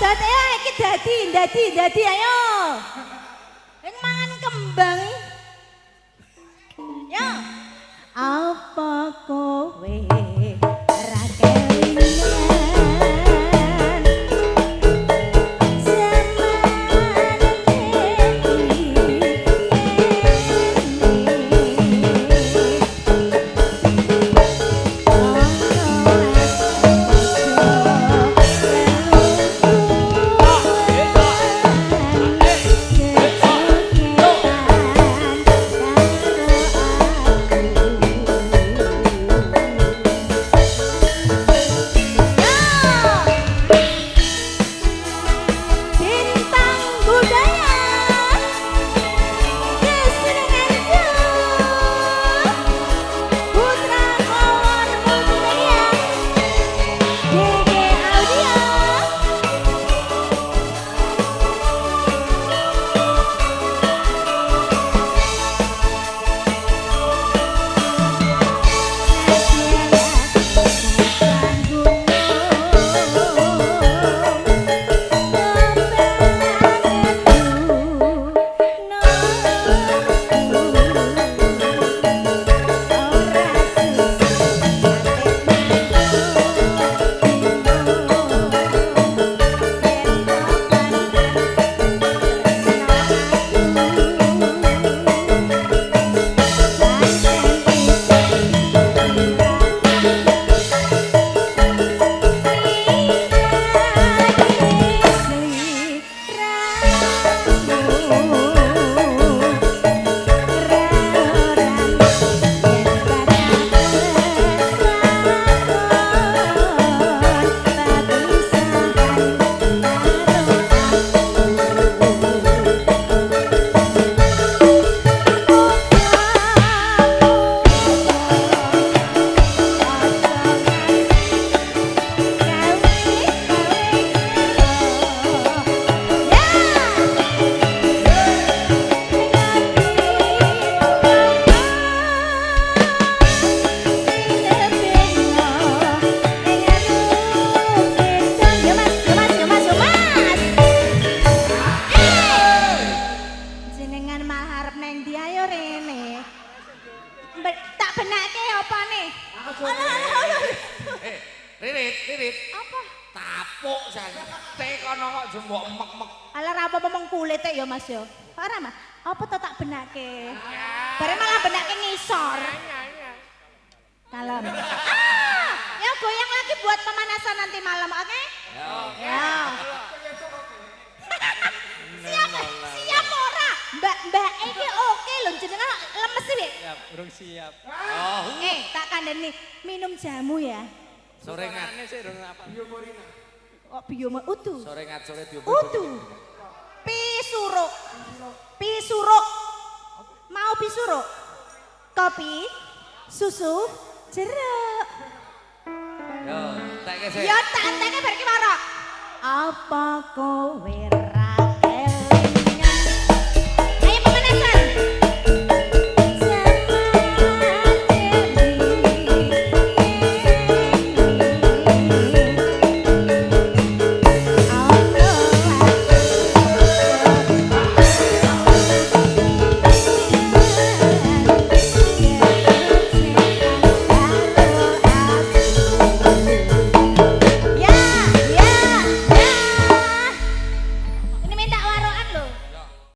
dadi ae iki dadi ayo. Ing mangan kembang. Yo. Apa kowe ra kelingan zaman Ririt. Apa? Tapuk jan. Tek kono kok jembok mek-mek. Alah ra apa-apa mong kulite ya Mas ya. Ora Mas. Apa to tak benake? Bare malah benake ngisor. Kalem. Ya goyang lagi buat pemanasan nanti malam, oke? Ya. Siap ora? Mbak iki oke lho jenengan lemes sih, Siap, urung siap. tak kandhani minum jamu ya. Sore ngat. Kok bioma utuh? Sore ngat sore diombe. Utuh. Pisuruk. Pisuruk. Mau pisuruk? Kopi, susu, jeruk. Yo, tekke sik. Ya tak teke bar ki marok. Apa kowe